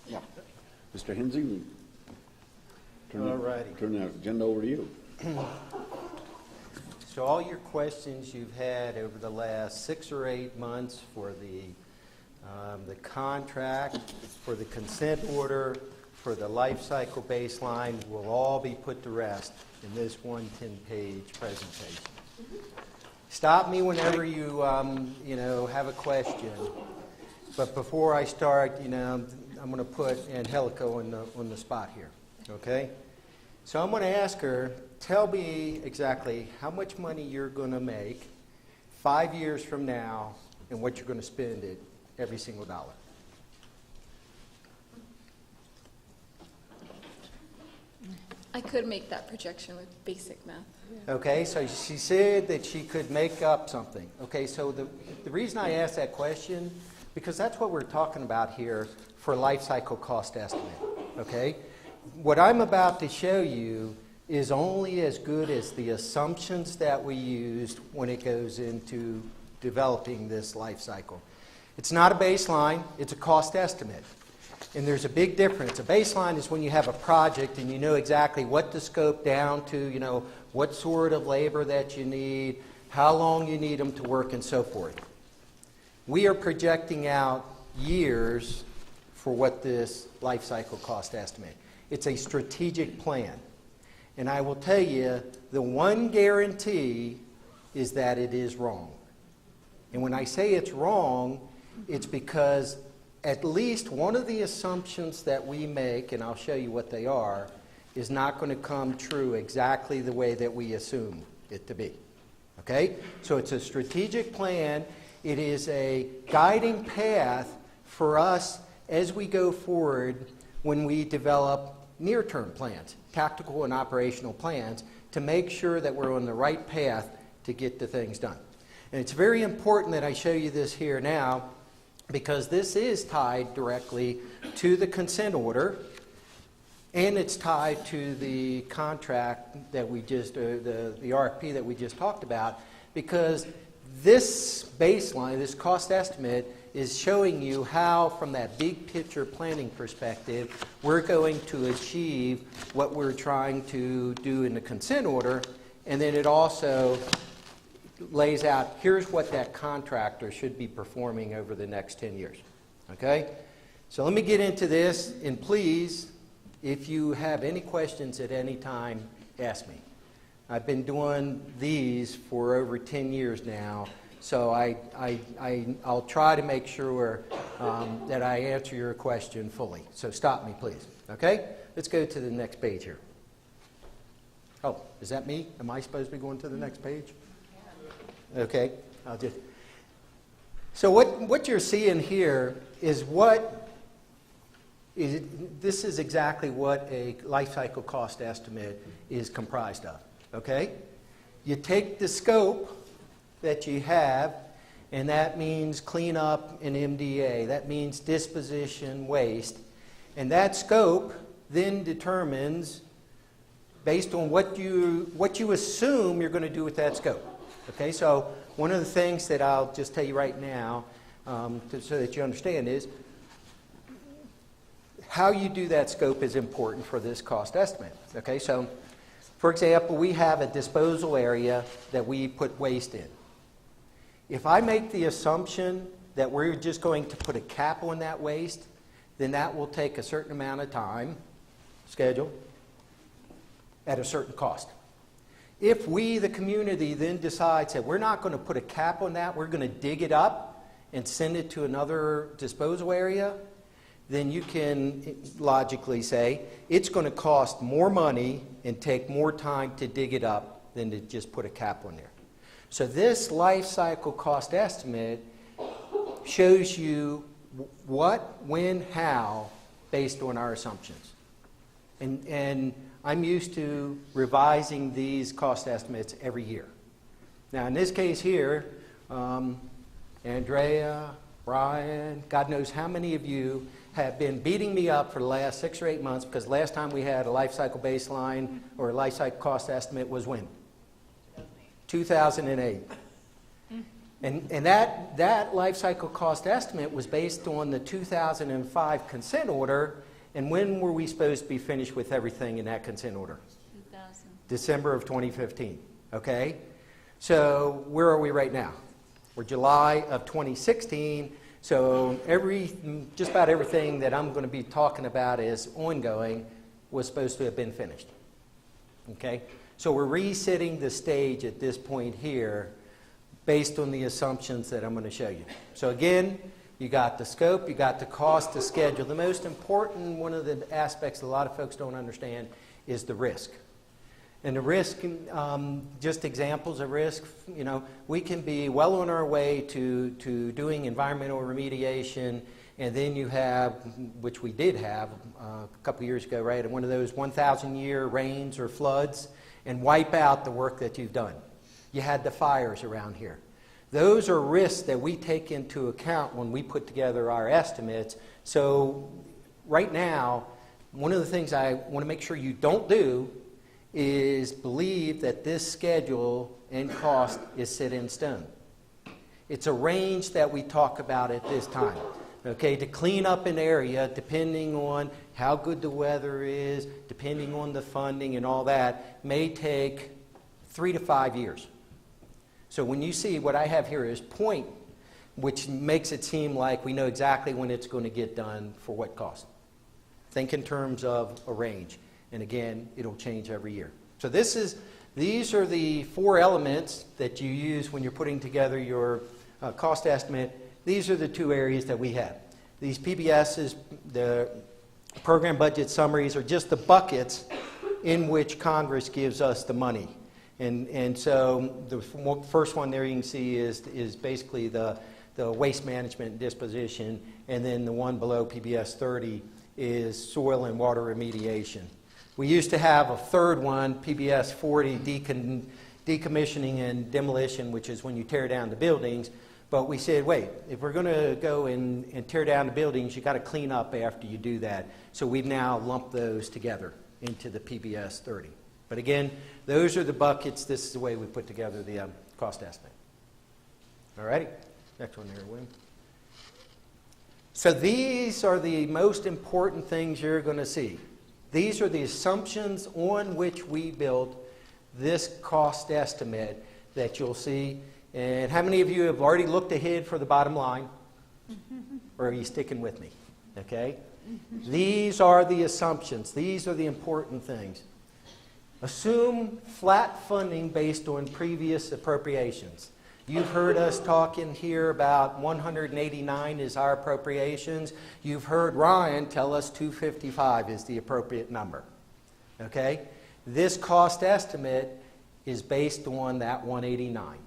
Yeah. Mr. Hintze, turn the agenda over to you. So all your questions you've had over the last 6 or 8 months for the contract, for the consent order, for the life cycle baseline will all be put to rest in this 110-page presentation. Stop me whenever you have a question. But before I start, I'm going to put Angelico on the spot here. Okay? So I'm going to ask her, tell me exactly how much money you're going to make 5 years from now and what you're going to spend it every single dollar. I could make that projection with basic math. Okay, so she said that she could make up something. Okay, so the reason I asked that question, because that's what we're talking about here for life cycle cost estimate. Okay? What I'm about to show you is only as good as the assumptions that we used when it goes into developing this life cycle. It's not a baseline, it's a cost estimate. And there's a big difference. A baseline is when you have a project and you know exactly what to scope down to, what sort of labor that you need, how long you need them to work, and so forth. We are projecting out years for what this life cycle cost estimate. It's a strategic plan. And I will tell you, the one guarantee is that it is wrong. And when I say it's wrong, it's because at least one of the assumptions that we make, and I'll show you what they are, is not going to come true exactly the way that we assume it to be. Okay? So it's a strategic plan. It is a guiding path for us as we go forward when we develop near-term plans, tactical and operational plans, to make sure that we're on the right path to get the things done. And it's very important that I show you this here now, because this is tied directly to the consent order, and it's tied to the contract that we just, the RFP that we just talked about, because this baseline, this cost estimate, is showing you how, from that big picture planning perspective, we're going to achieve what we're trying to do in the consent order, and then it also lays out, here's what that contractor should be performing over the next 10 years. Okay? So let me get into this, and please, if you have any questions at any time, ask me. I've been doing these for over 10 years now, so I'll try to make sure that I answer your question fully. So stop me, please. Okay? Let's go to the next page here. Oh, is that me? Am I supposed to be going to the next page? Okay, so what you're seeing here is this is exactly what a life cycle cost estimate is comprised of. Okay, you take the scope that you have, and that means cleanup and MDA. That means disposition, waste, and that scope then determines, based on what you assume you're going to do with that scope. Okay, so one of the things that I'll just tell you right now, so that you understand, is how you do that scope is important for this cost estimate. Okay, so for example, we have a disposal area that we put waste in. If I make the assumption that we're just going to put a cap on that waste, then that will take a certain amount of time, schedule, at a certain cost. If we, the community, then decides that we're not going to put a cap on that, we're going to dig it up and send it to another disposal area, then you can logically say it's going to cost more money and take more time to dig it up than to just put a cap on there. So this life cycle cost estimate shows you what, when, how, based on our assumptions. And I'm used to revising these cost estimates every year. Now, in this case here, Andrea, Brian, God knows how many of you have been beating me up for the last 6 or 8 months because last time we had a life cycle baseline or a life cycle cost estimate was when? 2008. And that life cycle cost estimate was based on the 2005 consent order. And when were we supposed to be finished with everything in that consent order? 2000. December of 2015. Okay? So where are we right now? We're July of 2016. So just about everything that I'm going to be talking about as ongoing was supposed to have been finished. Okay? So we're resetting the stage at this point here based on the assumptions that I'm going to show you. So again, you got the scope, you got the cost, the schedule. The most important, one of the aspects a lot of folks don't understand, is the risk. And the risk, just examples of risk, you know, we can be well on our way to doing environmental remediation, and then you have, which we did have a couple years ago, right, one of those 1,000-year rains or floods, and wipe out the work that you've done. You had the fires around here. Those are risks that we take into account when we put together our estimates. So right now, one of the things I want to make sure you don't do is believe that this schedule and cost is set in stone. It's a range that we talk about at this time. Okay, to clean up an area, depending on how good the weather is, depending on the funding and all that, may take 3 to 5 years. So when you see what I have here is point, which makes it seem like we know exactly when it's going to get done for what cost. Think in terms of a range. And again, it'll change every year. So these are the 4 elements that you use when you're putting together your cost estimate. These are the 2 areas that we have. These PBSs, the program budget summaries, are just the buckets in which Congress gives us the money. And so the first one there you can see is basically the waste management and disposition, and then the one below PBS 30 is soil and water remediation. We used to have a third one, PBS 40, decommissioning and demolition, which is when you tear down the buildings. But we said, wait, if we're going to go and tear down the buildings, you've got to clean up after you do that. So we've now lumped those together into the PBS 30. But again, those are the buckets. This is the way we put together the cost estimate. All righty. Next one there, William. So these are the most important things you're going to see. These are the assumptions on which we built this cost estimate that you'll see. And how many of you have already looked ahead for the bottom line? Or are you sticking with me? Okay? These are the assumptions. These are the important things. Assume flat funding based on previous appropriations. You've heard us talking here about 189 is our appropriations. You've heard Ryan tell us 255 is the appropriate number. Okay? This cost estimate is based on that 189.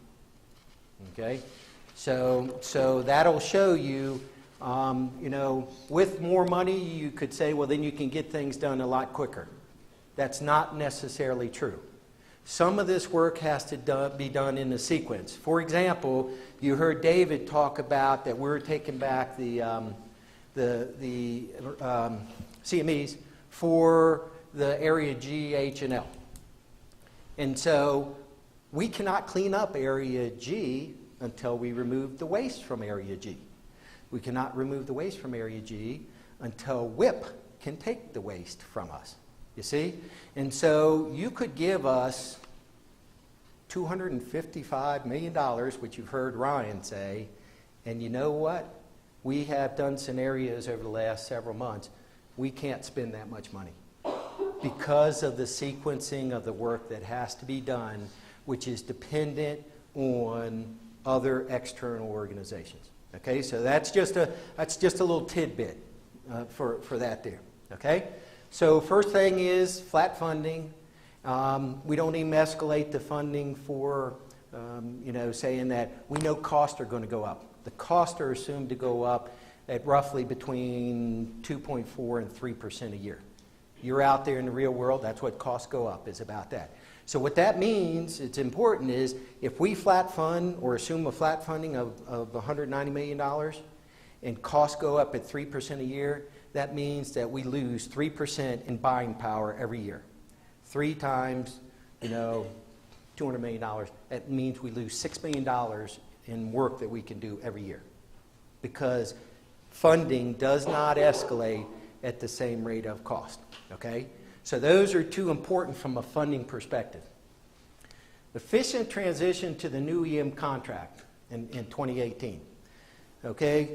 Okay? So that'll show you, you know, with more money you could say, well, then you can get things done a lot quicker. That's not necessarily true. Some of this work has to be done in a sequence. For example, you heard David talk about that we're taking back the CMEs for the area G, H, and L. And so we cannot clean up area G until we remove the waste from area G. We cannot remove the waste from area G until WIP can take the waste from us. You see? And so you could give us $255 million, which you've heard Ryan say, and you know what? We have done scenarios over the last several months. We can't spend that much money because of the sequencing of the work that has to be done, which is dependent on other external organizations. Okay, so that's just a little tidbit for that there. Okay, so first thing is flat funding. We don't even escalate the funding for, you know, saying that we know costs are going to go up. The costs are assumed to go up at roughly between 2.4 and 3% a year. You're out there in the real world, that's what costs go up, is about that. So what that means, it's important, is if we flat fund or assume a flat funding of $190 million and costs go up at 3% a year, that means that we lose 3% in buying power every year. 3 times, you know, $200 million, that means we lose $6 million in work that we can do every year, because funding does not escalate at the same rate of cost, okay? So those are two important from a funding perspective. Efficient transition to the new EM contract in 2018, okay?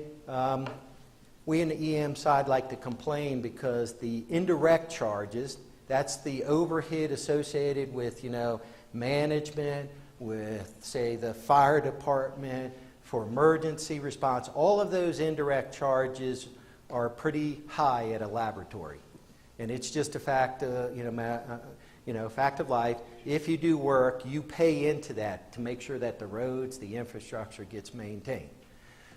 We in the EM side like to complain because the indirect charges, that's the overhead associated with, management, with, say, the fire department, for emergency response. All of those indirect charges are pretty high at a laboratory. And it's just a fact, fact of life. If you do work, you pay into that to make sure that the roads, the infrastructure gets maintained.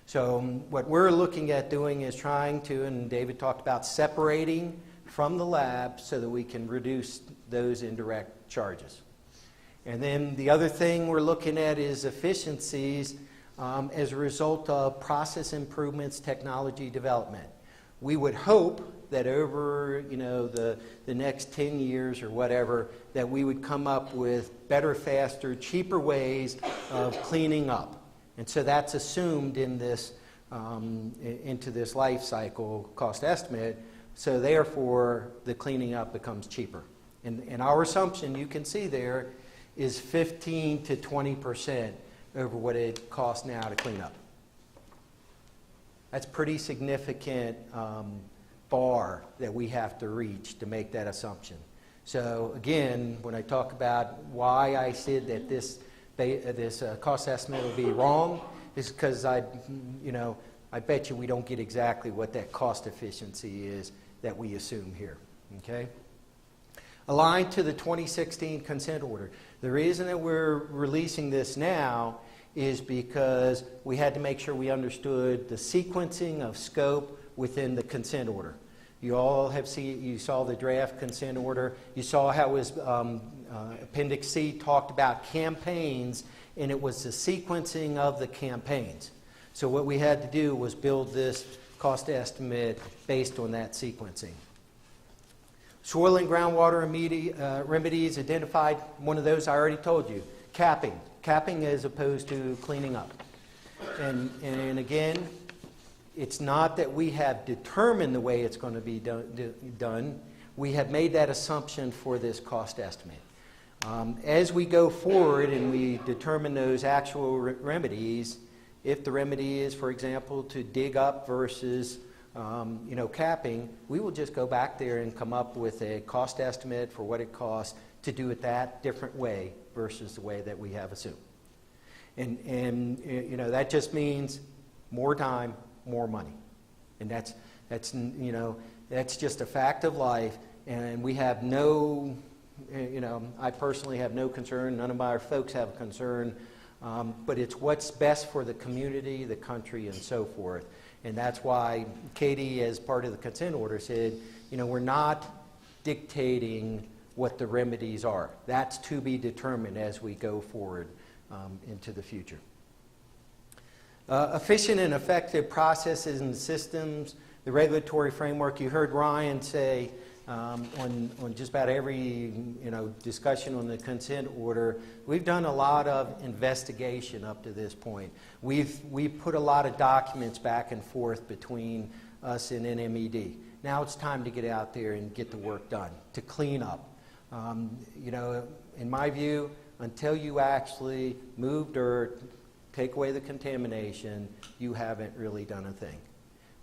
So what we're looking at doing is trying to, and David talked about separating from the lab so that we can reduce those indirect charges. And then the other thing we're looking at is efficiencies as a result of process improvements, technology development. We would hope that over the next 10 years or whatever, that we would come up with better, faster, cheaper ways of cleaning up. And so that's assumed in this into this life cycle cost estimate. So therefore, the cleaning up becomes cheaper. And our assumption, you can see there, is 15 to 20% over what it costs now to clean up. That's pretty significant bar that we have to reach to make that assumption. So again, when I talk about why I said that this cost estimate will be wrong, is because I bet you we don't get exactly what that cost efficiency is that we assume here. Okay. Aligned to the 2016 consent order. The reason that we're releasing this now is because we had to make sure we understood the sequencing of scope within the consent order. You all have seen, you saw the draft consent order. You saw how it was Appendix C talked about campaigns, and it was the sequencing of the campaigns. So what we had to do was build this cost estimate based on that sequencing. Soil and groundwater remedies identified. One of those I already told you. Capping as opposed to cleaning up. And again, it's not that we have determined the way it's going to be done. We have made that assumption for this cost estimate. As we go forward and we determine those actual remedies, if the remedy is, for example, to dig up versus capping, we will just go back there and come up with a cost estimate for what it costs to do it that different way versus the way that we have assumed. And that just means more time, more money. And that's just a fact of life, and we have no, I personally have no concern, none of my folks have a concern, but it's what's best for the community, the country, and so forth. And that's why Katie, as part of the consent order, said, we're not dictating what the remedies are. That's to be determined as we go forward into the future. Efficient and effective processes and systems, the regulatory framework. You heard Ryan say on just about every discussion on the consent order, we've done a lot of investigation up to this point. We've put a lot of documents back and forth between us and NMED. Now it's time to get out there and get the work done, to clean up. In my view, until you actually move dirt, take away the contamination, you haven't really done a thing.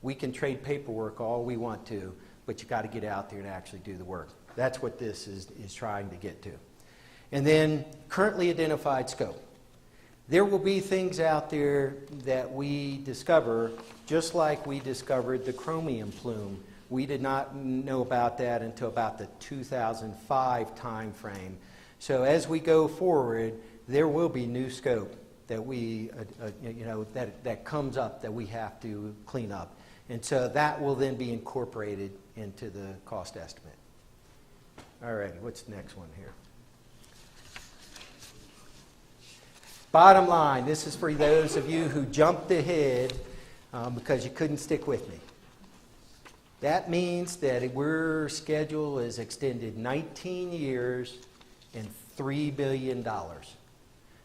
We can trade paperwork all we want to, but you got to get out there and actually do the work. That's what this is trying to get to. And then currently identified scope. There will be things out there that we discover, just like we discovered the chromium plume. We did not know about that until about the 2005 time frame. So as we go forward, there will be new scope that we, that comes up that we have to clean up. And so that will then be incorporated into the cost estimate. All right, what's the next one here? Bottom line, this is for those of you who jumped ahead because you couldn't stick with me. That means that our schedule is extended 19 years and $3 billion.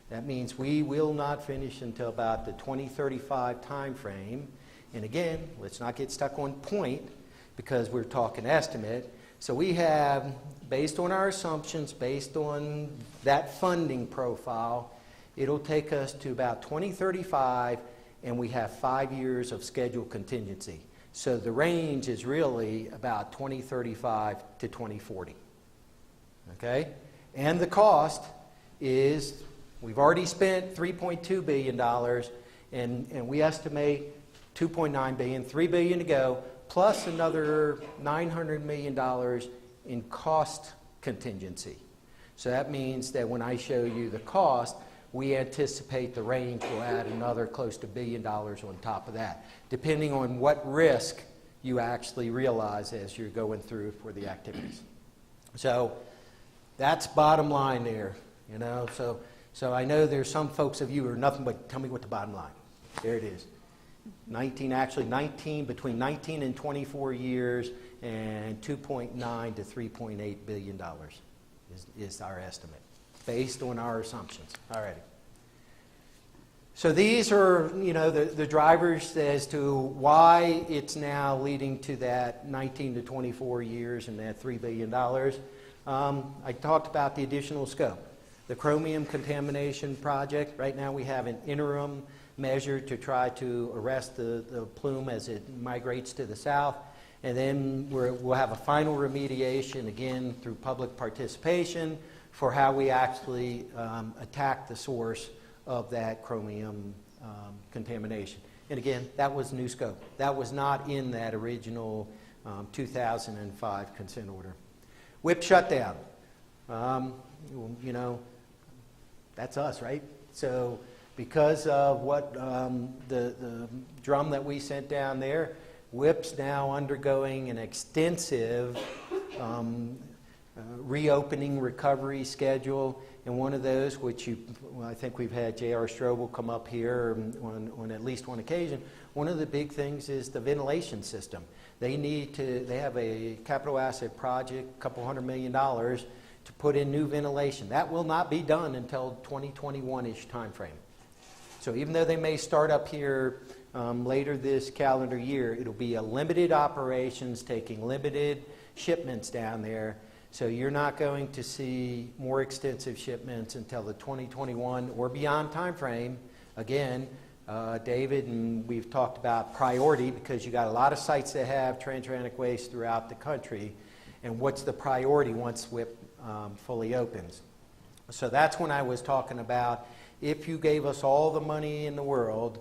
That means we will not finish until about the 2035 timeframe. And again, let's not get stuck on point because we're talking estimate. So we have, based on our assumptions, based on that funding profile, it'll take us to about 2035, and we have 5 years of scheduled contingency. So the range is really about 2035 to 2040. Okay? And the cost is, we've already spent $3.2 billion, and we estimate $2.9 billion, $3 billion to go, plus another $900 million in cost contingency. So that means that when I show you the cost, we anticipate the range will add another close to $1 billion on top of that, depending on what risk you actually realize as you're going through for the activities. So that's bottom line there, you know. So I know there's some folks of you who are nothing but tell me what the bottom line. There it is. Between 19 and 24 years, and $2.9 to $3.8 billion is our estimate, based on our assumptions. All right. So these are, you know, the drivers as to why it's now leading to that 19 to 24 years and that $3 billion. I talked about the additional scope. The chromium contamination project, right now we have an interim measure to try to arrest the plume as it migrates to the south. And then we'll have a final remediation, again, through public participation for how we actually attack the source of that chromium contamination. And again, that was new scope. That was not in that original 2005 consent order. WIP shutdown. You know, that's us, right? So because of what the drum that we sent down there, WIP's now undergoing an extensive reopening recovery schedule, and one of those, which I think we've had J.R. Strobel come up here on at least one occasion, one of the big things is the ventilation system. They have a capital asset project, a couple $100 million, to put in new ventilation. That will not be done until 2021-ish timeframe. So even though they may start up here later this calendar year, it'll be a limited operations taking limited shipments down there. So you're not going to see more extensive shipments until the 2021 or beyond timeframe. Again, David and we've talked about priority because you got a lot of sites that have transuranic waste throughout the country. And what's the priority once WIP fully opens? So that's when I was talking about if you gave us all the money in the world,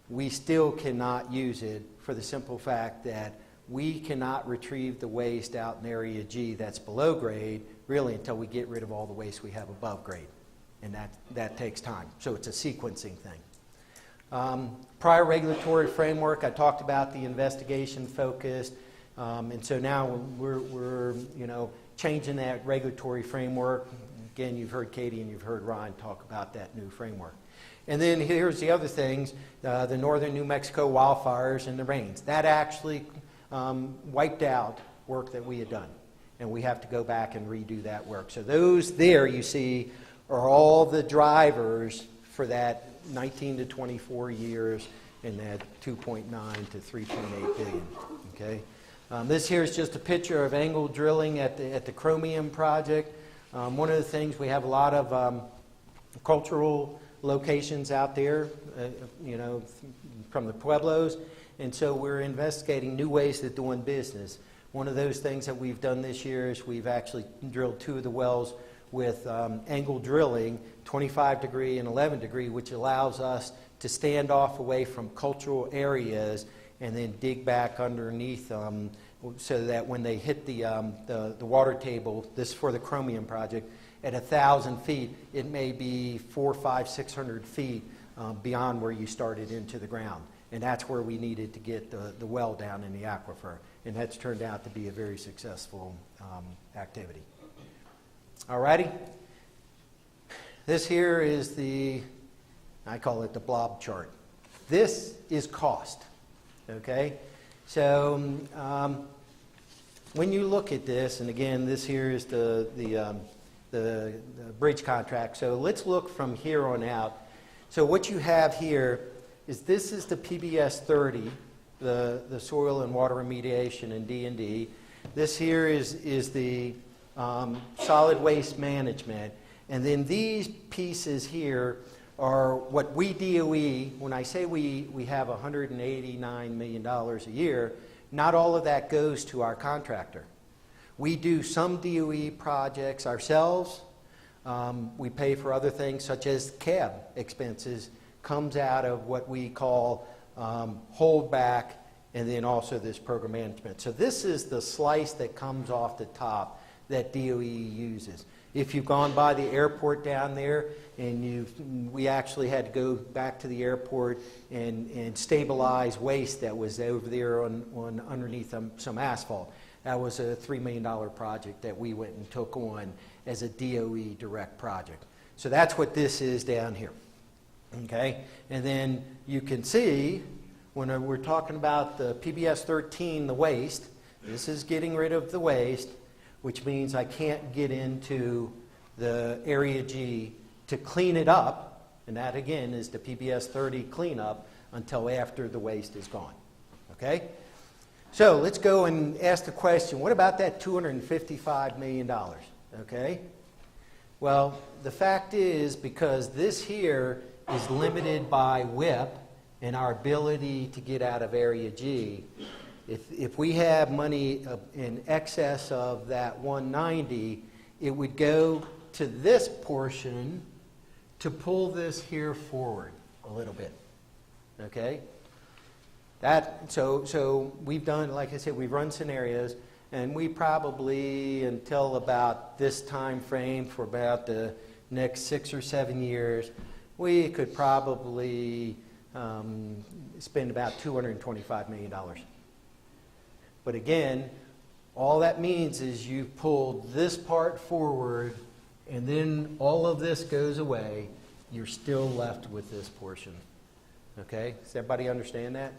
we still cannot use it for the simple fact that we cannot retrieve the waste out in Area G that's below grade really until we get rid of all the waste we have above grade. And that takes time. So it's a sequencing thing. Prior regulatory framework, I talked about the investigation focus. And so now we're changing that regulatory framework. Again, you've heard Katie and you've heard Ryan talk about that new framework. And then here's the other things, the northern New Mexico wildfires and the rains. That actually wiped out work that we had done. And we have to go back and redo that work. So those there, you see, are all the drivers for that 19 to 24 years and that 2.9 to 3.8 billion. Okay? This here is just a picture of angle drilling at the chromium project. One of the things, we have a lot of cultural locations out there, from the pueblos, and so we're investigating new ways of doing business. One of those things that we've done this year is we've actually drilled 2 of the wells with angle drilling, 25 degree and 11 degree, which allows us to stand off away from cultural areas and then dig back underneath them so that when they hit the water table, this is for the chromium project, at 1,000 feet, it may be 400, 500, 600 feet beyond where you started into the ground. And that's where we needed to get the well down in the aquifer. And that's turned out to be a very successful activity. All righty. This here is I call it the Blob Chart. This is cost. Okay? So when you look at this, and again, this here is the the bridge contract. So let's look from here on out. So what you have here is this is the PBS 30, the soil and water remediation and D&D. This here is the solid waste management. And then these pieces here are what we DOE, when I say we have $189 million a year, not all of that goes to our contractor. We do some DOE projects ourselves. We pay for other things such as CAB expenses, comes out of what we call holdback, and then also this program management. So this is the slice that comes off the top that DOE uses. If you've gone by the airport down there, and we actually had to go back to the airport and stabilize waste that was over there on underneath some asphalt. That was a $3 million project that we went and took on as a DOE direct project. So that's what this is down here. Okay? And then you can see when we're talking about the PBS 13, the waste, this is getting rid of the waste, which means I can't get into the area G to clean it up, and that again is the PBS 30 cleanup until after the waste is gone. Okay? So let's go and ask the question, what about that $255 million? Okay? Well, the fact is, because this here is limited by WIP and our ability to get out of area G, if we have money in excess of that 190, it would go to this portion to pull this here forward a little bit. Okay? So we've done, like I said, we've run scenarios, and we probably, until about this time frame for about the next 6 or 7 years, we could probably spend about $225 million. But again, all that means is you pulled this part forward, and then all of this goes away. You're still left with this portion. Okay? Does everybody understand that?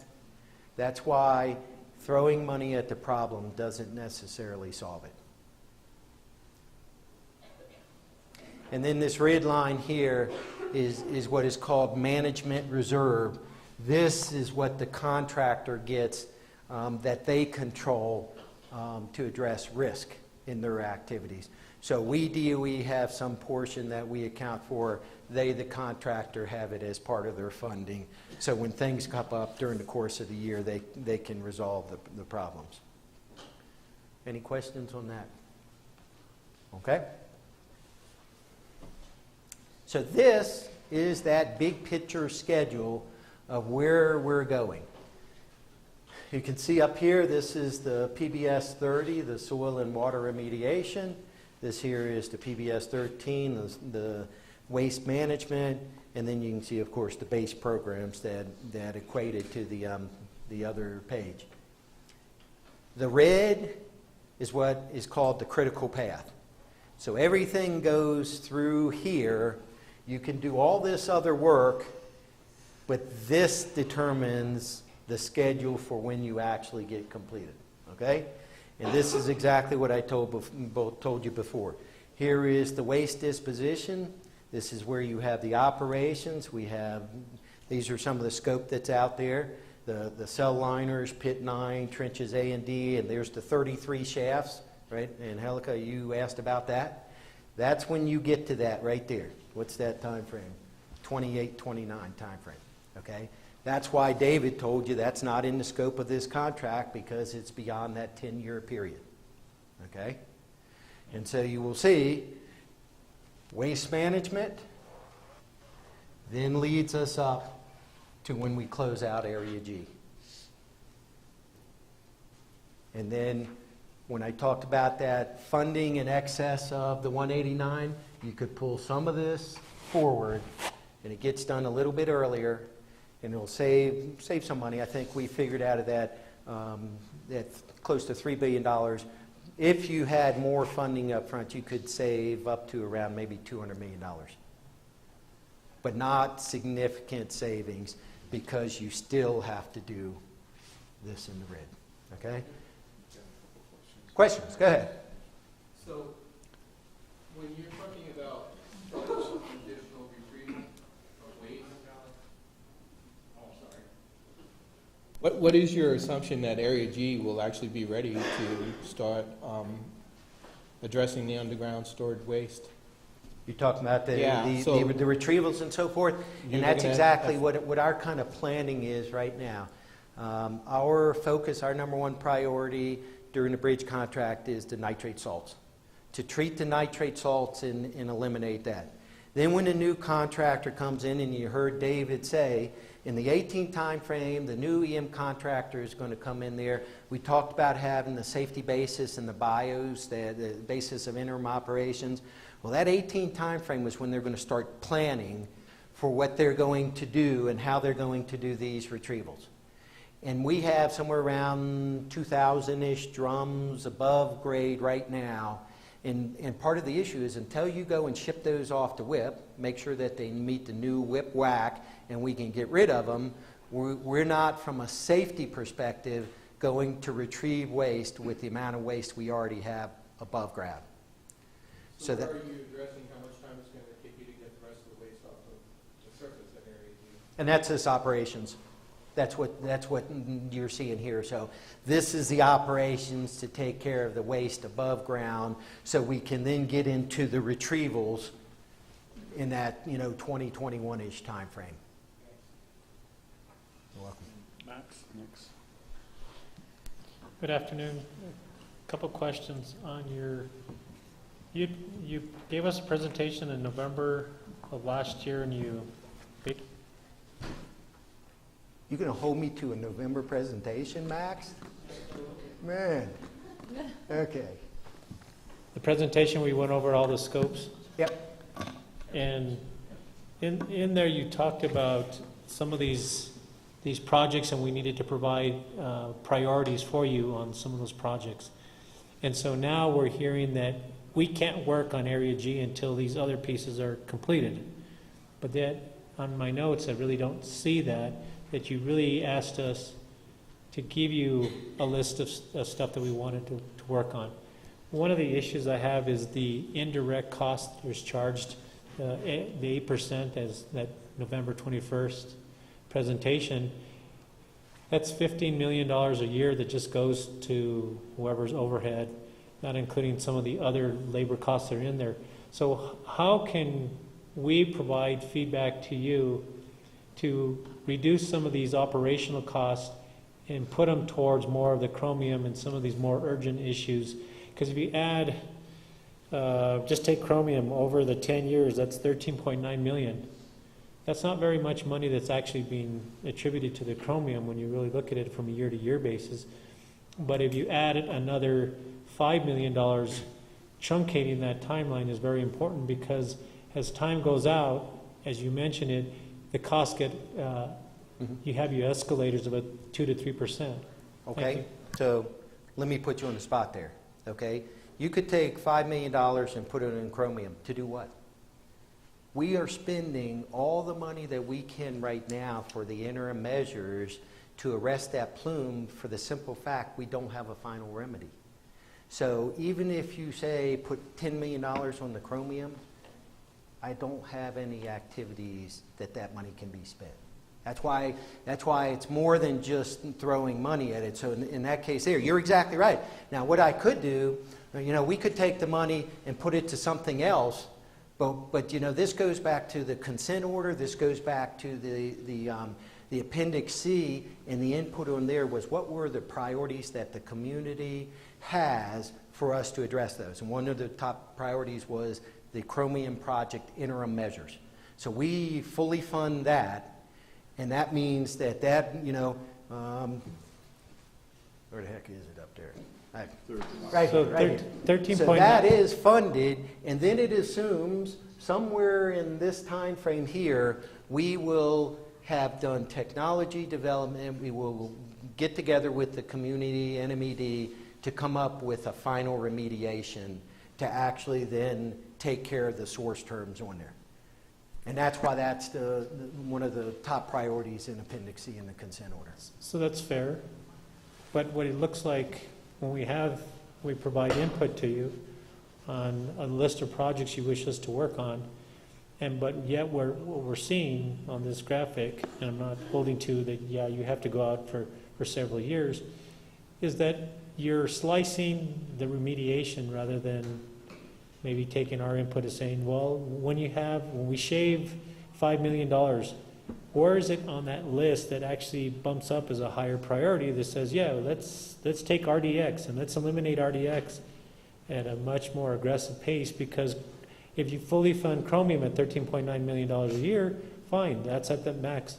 That's why throwing money at the problem doesn't necessarily solve it. And then this red line here is what is called management reserve. This is what the contractor gets that they control to address risk in their activities. So we, DOE, have some portion that we account for. They, the contractor, have it as part of their funding. So when things come up during the course of the year, they can resolve the problems. Any questions on that? Okay. So this is that big picture schedule of where we're going. You can see up here, this is the PBS 30, the soil and water remediation. This here is the PBS 13, the waste management. And then you can see, of course, the base programs that equated to the other page. The red is what is called the critical path. So everything goes through here. You can do all this other work, but this determines the schedule for when you actually get completed. Okay? And this is exactly what I told you before. Here is the waste disposition. This is where you have the operations. These are some of the scope that's out there. The cell liners, pit 9, trenches A and D, and there's the 33 shafts, right? And Helica, you asked about that. That's when you get to that right there. What's that time frame? 28, 29 time frame, okay? That's why David told you that's not in the scope of this contract, because it's beyond that 10-year period, okay? And so you will see waste management then leads us up to when we close out Area G. And then when I talked about that funding in excess of the 189, you could pull some of this forward, and it gets done a little bit earlier, and it'll save some money. I think we figured out of that close to $3 billion. If you had more funding up front, you could save up to around maybe $200 million. But not significant savings, because you still have to do this in the red. Okay? Questions? Go ahead. So When you're talking about additional retrieval of waste, what is your assumption that Area G will actually be ready to start addressing the underground stored waste? You're talking about the retrievals and so forth, You're and that's looking at- exactly what our kind of planning is right now. Our focus, our number one priority during the bridge contract is the nitrate salts, to treat the nitrate salts and eliminate that. Then when a new contractor comes in, and you heard David say, in the 18 time frame, the new EM contractor is going to come in there. We talked about having the safety basis and the BIOS, the basis of interim operations. Well, that 18 time frame was when they're going to start planning for what they're going to do and how they're going to do these retrievals. And we have somewhere around 2,000-ish drums above grade right now. And part of the issue is until you go and ship those off to WIP, make sure that they meet the new WIP WAC and we can get rid of them, we're not, from a safety perspective, going to retrieve waste with the amount of waste we already have above ground. So how are you addressing how much time it's going to take you to get the rest of the waste off of the surface at Area G? And that's this operations. That's what you're seeing here. So this is the operations to take care of the waste above ground, so we can then get into the retrievals in that 2021-ish time frame. You're welcome. Max, next. Good afternoon. A couple questions on your. You gave us a presentation in November of last year, and you. You going to hold me to a November presentation, Max? Man. Okay. The presentation, we went over all the scopes. Yep. And in there, you talked about some of these projects, and we needed to provide priorities for you on some of those projects. And so now we're hearing that we can't work on Area G until these other pieces are completed. But that, on my notes, I really don't see that you really asked us to give you a list of stuff that we wanted to work on. One of the issues I have is the indirect cost that was charged, the 8% as that November 21st presentation. That's $15 million a year that just goes to whoever's overhead, not including some of the other labor costs that are in there. So how can we provide feedback to you to reduce some of these operational costs and put them towards more of the chromium and some of these more urgent issues? Because if you add, just take chromium over the 10 years, that's $13.9 million. That's not very much money that's actually being attributed to the chromium when you really look at it from a year-to-year basis. But if you add another $5 million, truncating that timeline is very important, because as time goes out, as you mentioned it, the costs get, you have your escalators of about 2 to 3%. Okay, so let me put you on the spot there, okay? You could take $5 million and put it in chromium. To do what? We are spending all the money that we can right now for the interim measures to arrest that plume, for the simple fact we don't have a final remedy. So even if you say put $10 million on the chromium, I don't have any activities that money can be spent. That's why it's more than just throwing money at it. So in that case there, you're exactly right. Now what I could do, we could take the money and put it to something else, but this goes back to the consent order, this goes back to the Appendix C, and the input on there was what were the priorities that the community has for us to address those. And one of the top priorities was the chromium project interim measures. So we fully fund that, and that means that where the heck is it up there? Right So here, right here. 13.9. So that is funded, and then it assumes somewhere in this time frame here, we will have done technology development, we will get together with the community, NMED, to come up with a final remediation to actually then take care of the source terms on there. And that's why that's one of the top priorities in Appendix C in the consent order. So that's fair. But what it looks like when we provide input to you, on a list of projects you wish us to work on. But yet what we're seeing on this graphic, and I'm not holding to that, yeah, you have to go out for several years, is that you're slicing the remediation rather than maybe taking our input and saying, well, when we shave $5 million, where is it on that list that actually bumps up as a higher priority that says, yeah, let's take RDX and let's eliminate RDX at a much more aggressive pace, because if you fully fund chromium at $13.9 million a year, fine, that's at the max.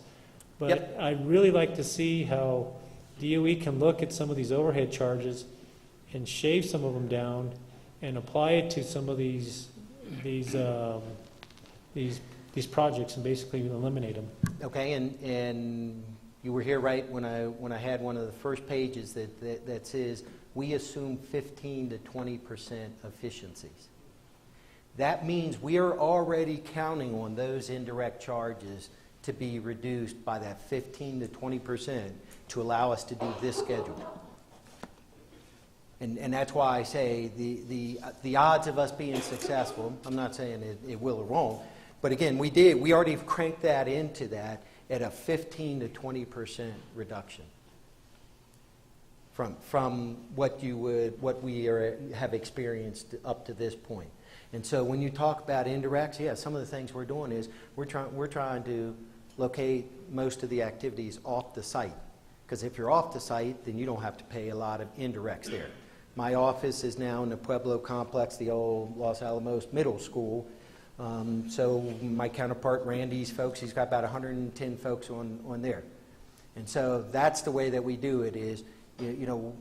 But Yep. I'd really like to see how DOE can look at some of these overhead charges and shave some of them down and apply it to some of these projects and basically eliminate them. Okay, and you were here right when I had one of the first pages that says we assume 15 to 20% efficiencies. That means we are already counting on those indirect charges to be reduced by that 15 to 20% to allow us to do this schedule. And that's why I say the odds of us being successful, I'm not saying it will or won't, but again, we already cranked that into that at a 15 to 20% reduction from what we have experienced up to this point. And so when you talk about indirects, yeah, some of the things we're doing is we're trying to locate most of the activities off the site. Because if you're off the site, then you don't have to pay a lot of indirects there. My office is now in the Pueblo complex, the old Los Alamos middle school. So my counterpart, Randy's folks, he's got about 110 folks on there. And so that's the way that we do it is, you know,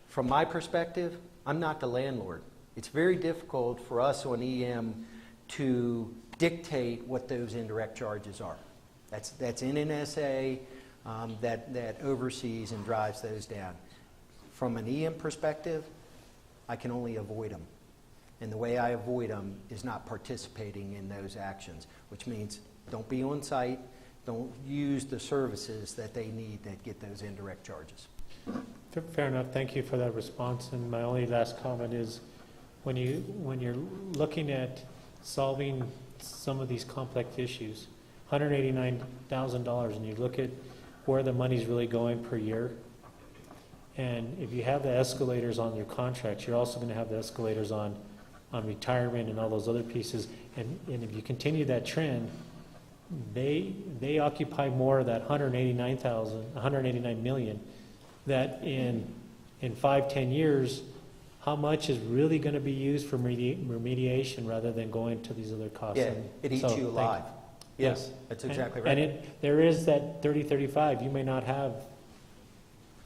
from my perspective, I'm not the landlord. It's very difficult for us on EM to dictate what those indirect charges are. That's NNSA that oversees and drives those down. From an EM perspective, I can only avoid them. And the way I avoid them is not participating in those actions, which means don't be on site, don't use the services that they need that get those indirect charges. Fair enough. Thank you for that response. And my only last comment is, when you're looking at solving some of these complex issues, $189,000, and you look at where the money's really going per year, and if you have the escalators on your contracts, you're also going to have the escalators on retirement and all those other pieces. And if you continue that trend, they occupy more of that $189 million. That in 5-10 years, how much is really going to be used for remediation rather than going to these other costs? Yeah, it eats you alive. Yes, that's exactly right. And there is that 30-35. You may not have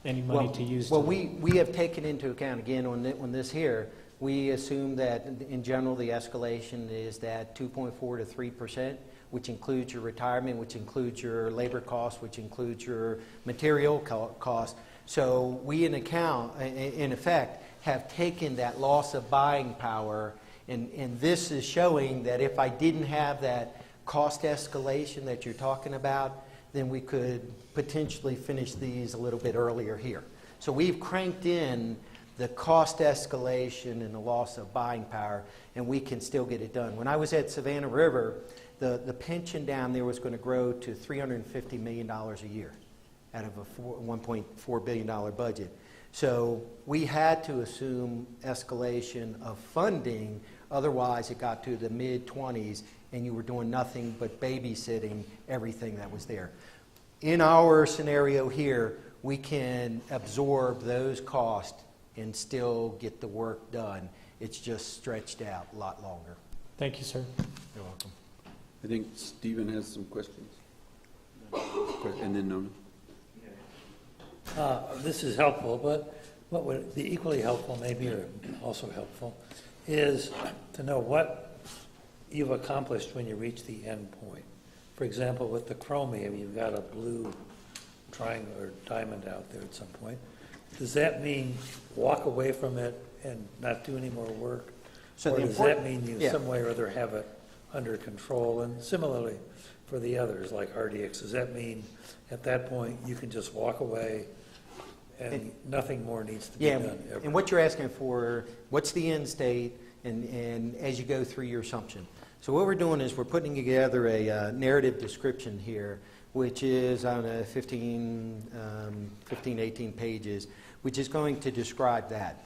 any money to use. Well, we have taken into account, again, on this here, we assume that in general the escalation is that 2.4 to 3%, which includes your retirement, which includes your labor costs, which includes your material costs. So we, in effect, have taken that loss of buying power, and this is showing that if I didn't have that cost escalation that you're talking about, then we could potentially finish these a little bit earlier here. So we've cranked in the cost escalation and the loss of buying power, and we can still get it done. When I was at Savannah River, the pension down there was going to grow to $350 million a year out of a $1.4 billion budget. So we had to assume escalation of funding, otherwise it got to the mid-20s and you were doing nothing but babysitting everything that was there. In our scenario here, we can absorb those costs and still get the work done. It's just stretched out a lot longer. Thank you, sir. You're welcome. I think Stephen has some questions. And then Nona. This is helpful, but what would be equally helpful, maybe, or also helpful, is to know what you've accomplished when you reach the end point. For example, with the chromium, you've got a blue triangle or diamond out there at some point. Does that mean walk away from it and not do any more work? So or does that mean you yeah. some way or other have it under control? And similarly for the others, like RDX, does that mean at that point you can just walk away and nothing more needs to be Yeah, done ever. and what you're asking for, what's the end state, and as you go through your assumption. So what we're doing is we're putting together a narrative description here, which is on 15, 18 pages, which is going to describe that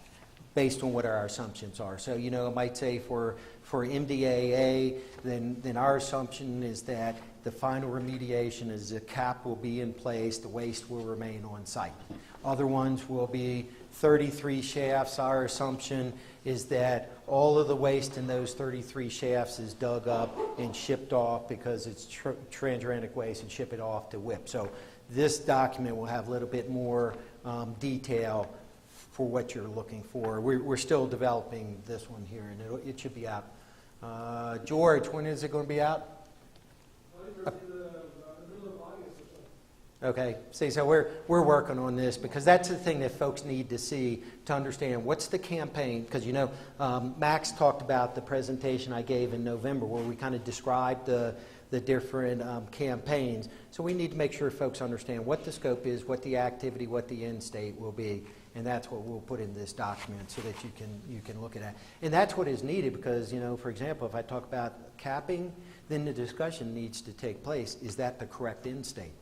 based on what our assumptions are. So, you know, it might say for MDAA, then our assumption is that the final remediation is the cap will be in place, the waste will remain on site. Other ones will be 33 shafts. Our assumption is that all of the waste in those 33 shafts is dug up and shipped off because it's transuranic waste, and ship it off to WIP. So this document will have a little bit more detail for what you're looking for. We're still developing this one here, and it should be out. George, when is it going to be out? Okay, see, so we're working on this because that's the thing that folks need to see to understand what's the campaign. Because, you know, Max talked about the presentation I gave in November where we kind of described the different campaigns. So we need to make sure folks understand what the scope is, what the activity, what the end state will be. And that's what we'll put in this document so that you can look at it. And that's what is needed because, you know, for example, if I talk about capping, then the discussion needs to take place. Is that the correct end state?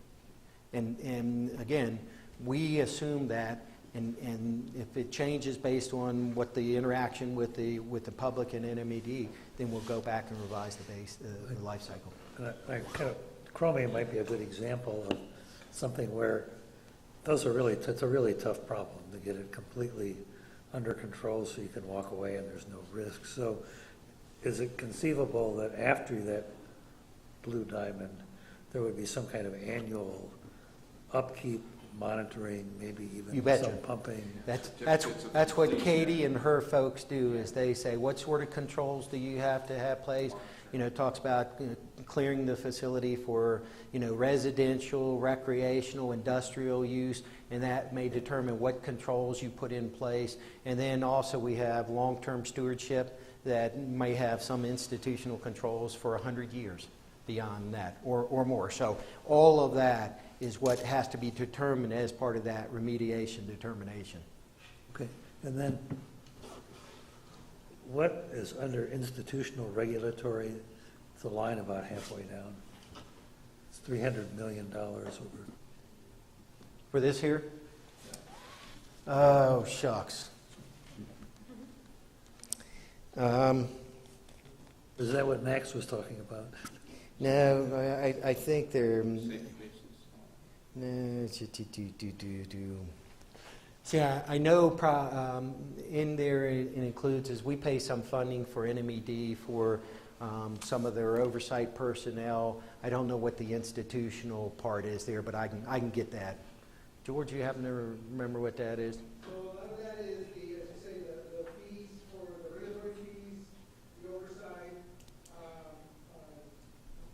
And again, we assume that, and if it changes based on what the interaction with the public and NMED, then we'll go back and revise the life cycle. Chromium might be a good example of something where it's a really tough problem to get it completely under control so you can walk away and there's no risk. So is it conceivable that after that blue diamond, there would be some kind of annual upkeep, monitoring, maybe even You betcha. some pumping? That's what Katie and her folks do is they say, what sort of controls do you have to have placed? You know, it talks about clearing the facility for, you know, residential, recreational, industrial use, and that may determine what controls you put in place. And then also we have long-term stewardship that may have some institutional controls for 100 years beyond that or more. So all of that is what has to be determined as part of that remediation determination. Okay, and then what is under institutional regulatory? It's a line about halfway down. It's $300 million over. For this here? Oh, shucks. Is that what Max was talking about? No, I think they're... No, See, I know in there it includes is we pay some funding for NMED for some of their oversight personnel. I don't know what the institutional part is there, but I can get that. George, you happen to remember what that is? So a lot of that is as you say, the fees for the regulatory fees, the oversight,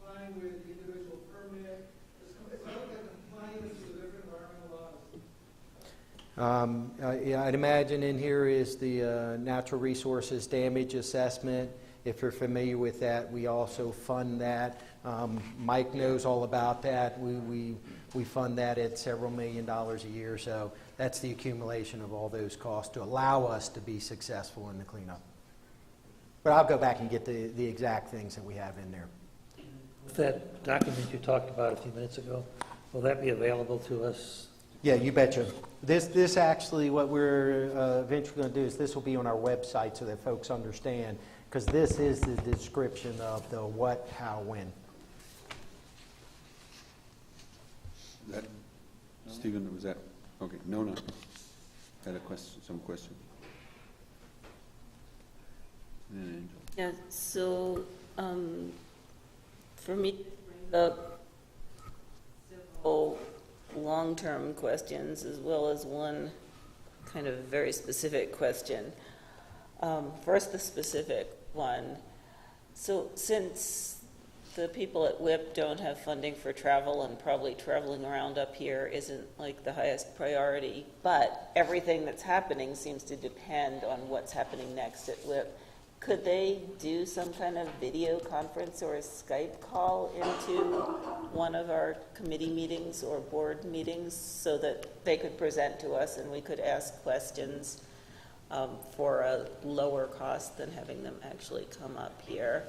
complying with the individual permit. It's kind of like compliance with different environmental laws. Yeah, I'd imagine in here is the natural resources damage assessment. If you're familiar with that, we also fund that. Mike knows all about that. We fund that at several $1 million a year. So that's the accumulation of all those costs to allow us to be successful in the cleanup. But I'll go back and get the exact things that we have in there. That document you talked about a few minutes ago, will that be available to us? Yeah, you betcha. This actually, what we're eventually going to do is this will be on our website so that folks understand, because this is the description of the what, how, when. Stephen, was that? Okay, no. Had a question, some question. And then Angel. Yeah, so for me, up several long-term questions as well as one kind of very specific question. First, the specific one. So since the people at WIP don't have funding for travel and probably traveling around up here isn't like the highest priority, but everything that's happening seems to depend on what's happening next at WIP. Could they do some kind of video conference or a Skype call into one of our committee meetings or board meetings so that they could present to us and we could ask questions for a lower cost than having them actually come up here.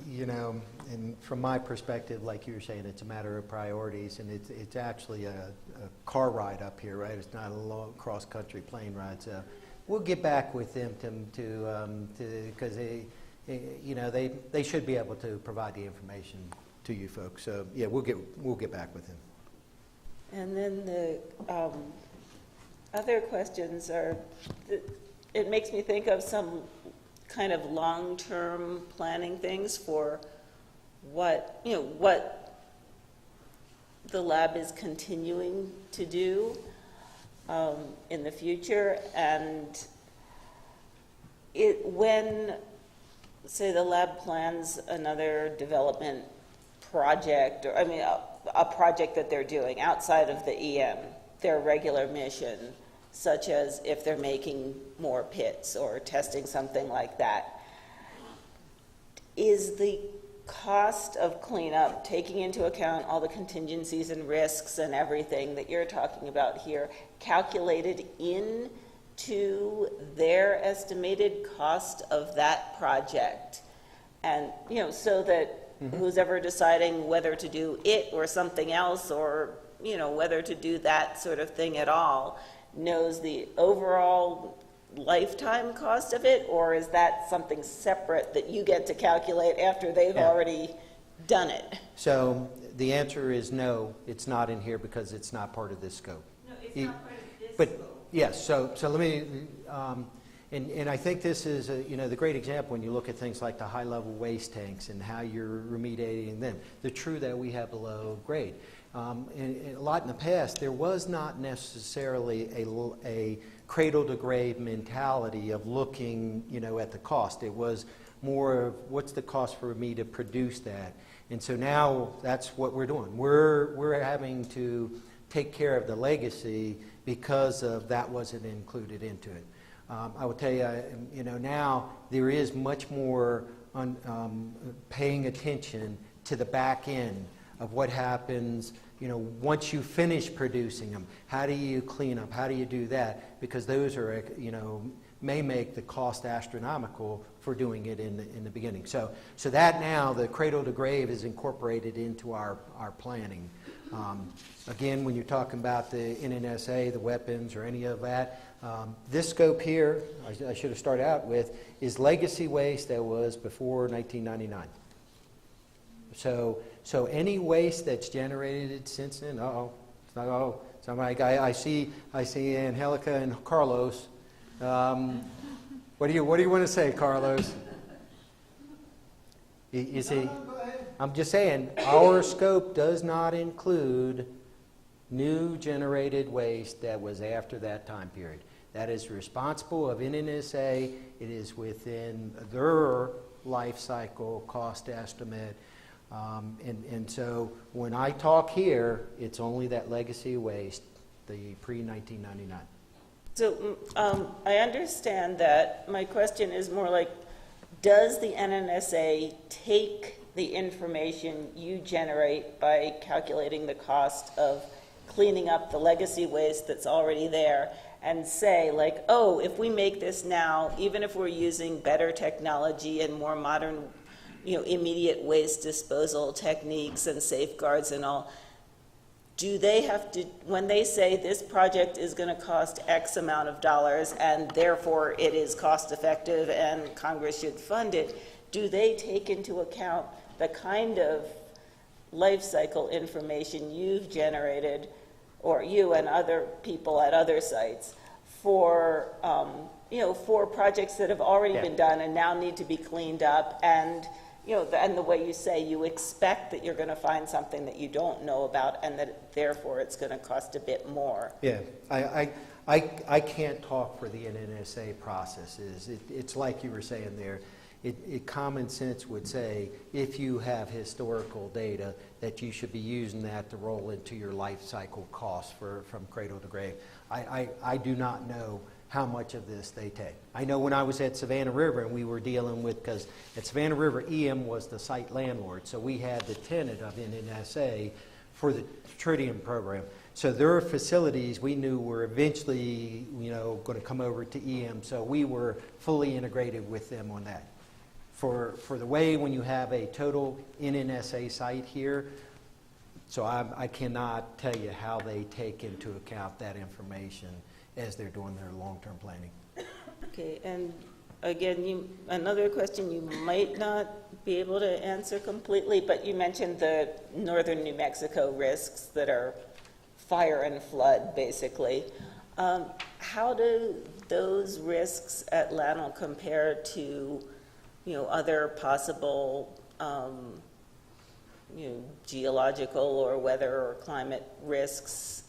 You know, and from my perspective, like you were saying, it's a matter of priorities, and it's actually a car ride up here, right? It's not a long cross-country plane ride. So we'll get back with them because you know, they should be able to provide the information to you folks. So yeah, we'll get back with them. And then the other questions are, it makes me think of some kind of long-term planning things for what the lab is continuing to do in the future. And when, say, the lab plans another development project, or a project that they're doing outside of the EM, their regular mission, such as if they're making more pits or testing something like that, is the cost of cleanup, taking into account all the contingencies and risks and everything that you're talking about here, calculated into their estimated cost of that project? And, you know, so that who's ever deciding whether to do it or something else, or, you know, whether to do that sort of thing at all, knows the overall lifetime cost of it, or is that something separate that you get to calculate after they've already done it? So the answer is no, it's not in here because it's not part of this scope. No, it's not part of this but scope. yes, so let me, and I think this is you know, the great example when you look at things like the high-level waste tanks and how you're remediating them. The true that we have below grade. And a lot in the past, there was not necessarily a cradle-to-grave mentality of looking, you know, at the cost. It was more of what's the cost for me to produce that. And so now that's what we're doing. We're having to take care of the legacy because of that wasn't included into it. I will tell you, you know, now there is much more paying attention to the back end of what happens, you know, once you finish producing them. How do you clean up? How do you do that? Because those are, you know, may make the cost astronomical for doing it in the beginning. So that now, the cradle to grave is incorporated into our planning. Again, when you're talking about the NNSA, the weapons, or any of that, this scope here, I should have started out with, is legacy waste that was before 1999. So any waste that's generated since then, somebody, I see Angelica and Carlos. What do you want to say, Carlos? You see, I'm just saying, our scope does not include new generated waste that was after that time period. That is responsible of NNSA. It is within their life cycle cost estimate. And so when I talk here, it's only that legacy waste, the pre-1999. So I understand that. My question is more like, does the NNSA take the information you generate by calculating the cost of cleaning up the legacy waste that's already there and say, like, oh, if we make this now, even if we're using better technology and more modern, you know, immediate waste disposal techniques and safeguards and all, do they have to, when they say this project is going to cost X amount of dollars and therefore it is cost effective and Congress should fund it, do they take into account the kind of life cycle information you've generated, or you and other people at other sites, for you know, for projects that have already been done and now need to be cleaned up, and you know, and the way you say you expect that you're going to find something that you don't know about, and that therefore it's going to cost a bit more. Yeah, I can't talk for the NNSA processes. It's like you were saying there. Common sense would say, if you have historical data, that you should be using that to roll into your life cycle costs from cradle to grave. I do not know how much of this they take. I know when I was at Savannah River and we were dealing with, because at Savannah River, EM was the site landlord, so we had the tenant of NNSA for the tritium program. So their facilities we knew were eventually, going to come over to EM, so we were fully integrated with them on that. For the way when you have a total NNSA site here, so I cannot tell you how they take into account that information as they're doing their long-term planning. Okay, and again, another question you might not be able to answer completely, but you mentioned the northern New Mexico risks that are fire and flood, basically. How do those risks at Ladle compare to, other possible, geological or weather or climate risks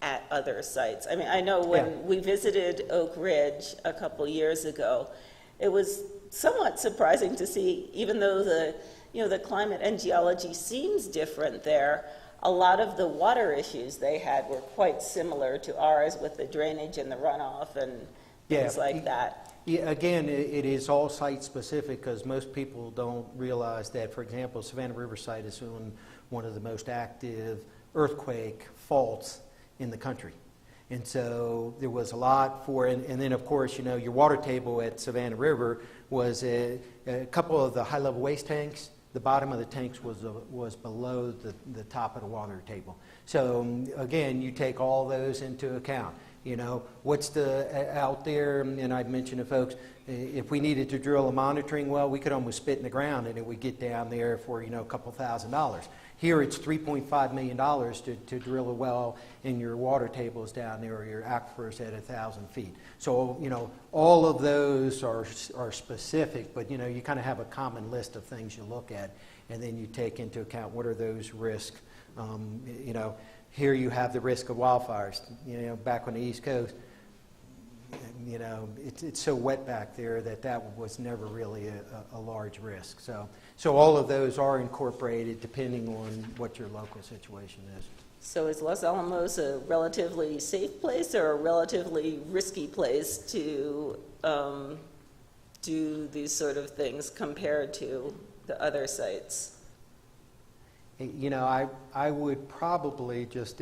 at other sites? I mean, I know when we visited Oak Ridge a couple years ago, it was somewhat surprising to see, even though the climate and geology seems different there, a lot of the water issues they had were quite similar to ours with the drainage and the runoff and things like that. Yeah, again, it is all site specific because most people don't realize that, for example, Savannah River site is on one of the most active earthquake faults in the country. And so there was a lot for, and then of course, your water table at Savannah River was a couple of the high-level waste tanks. The bottom of the tanks was below the top of the water table. So again, you take all those into account. What's out there, and I'd mention to folks, if we needed to drill a monitoring well, we could almost spit in the ground and it would get down there for, a couple $1,000s. Here it's $3.5 million to drill a well and your water table is down there or your aquifers at 1,000 feet. So, all of those are specific, but, you kind of have a common list of things you look at and then you take into account what are those risks. Here you have the risk of wildfires. Back on the East Coast, it's so wet back there that was never really a large risk. So all of those are incorporated depending on what your local situation is. So is Los Alamos a relatively safe place or a relatively risky place to do these sort of things compared to the other sites? I would probably just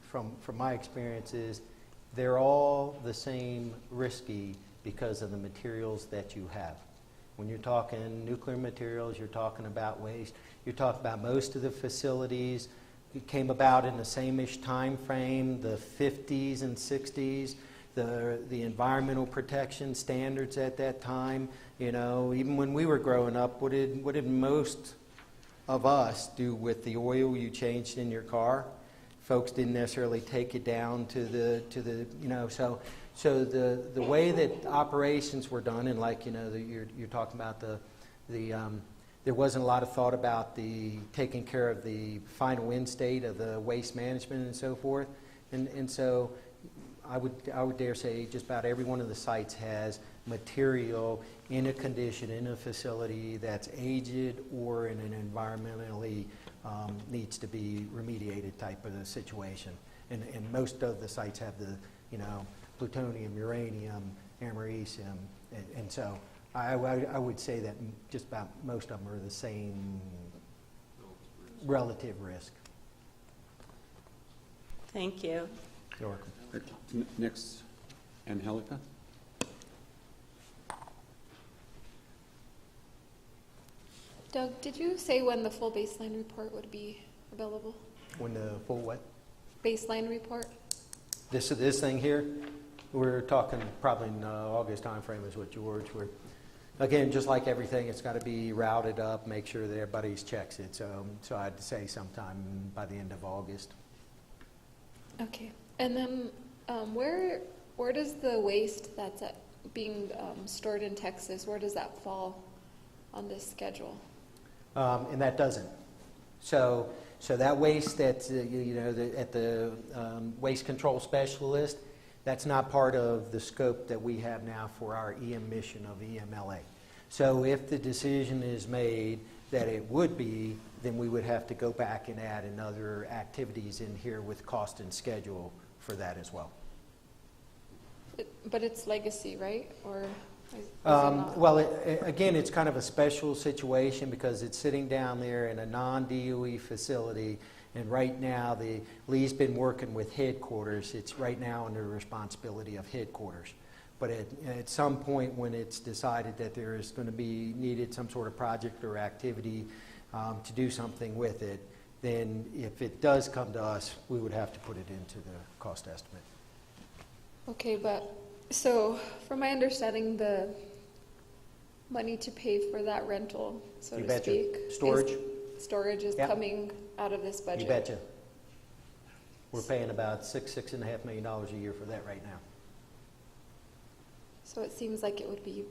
from my experiences, they're all the same risky because of the materials that you have. When you're talking nuclear materials, you're talking about waste, you're talking about most of the facilities came about in the same-ish time frame, the 50s and 60s, the environmental protection standards at that time. Even when we were growing up, what did most of us do with the oil you changed in your car? Folks didn't necessarily take it down to the so the way that operations were done, and like you're talking about there wasn't a lot of thought about the taking care of the final end state of the waste management and so forth, and so I would dare say just about every one of the sites has material in a condition in a facility that's aged or in an environmentally needs to be remediated type of a situation, and most of the sites have the plutonium, uranium, americium, and so I would say that just about most of them are the same relative risk. Thank you. You're welcome. Next, Angelica. Doug, did you say when the full baseline report would be available? When the full what? Baseline report? This thing here, we're talking probably in August timeframe is what George were. Again, just like everything, it's got to be routed up, make sure that everybody's checks it. So I'd say sometime by the end of August. Okay. And then where does the waste that's being stored in Texas, where does that fall on this schedule? And that doesn't. So that waste that's at the waste control specialist, that's not part of the scope that we have now for our EM mission of EMLA. So if the decision is made that it would be, then we would have to go back and add another activities in here with cost and schedule for that as well. But it's legacy, right? Or is it Um, not? Well, again, it's kind of a special situation because it's sitting down there in a non-DOE facility, and right now, Lee's been working with headquarters. It's right now under the responsibility of headquarters. But at some point when it's decided that there is going to be needed some sort of project or activity to do something with it, then if it does come to us, we would have to put it into the cost estimate. Okay, but, so, from my understanding, the money to pay for that rental, so You to betcha. speak. Storage? Storage is Yep. coming out of this budget. You betcha. We're paying about $6.5 million a year for that right now. So it seems like it would be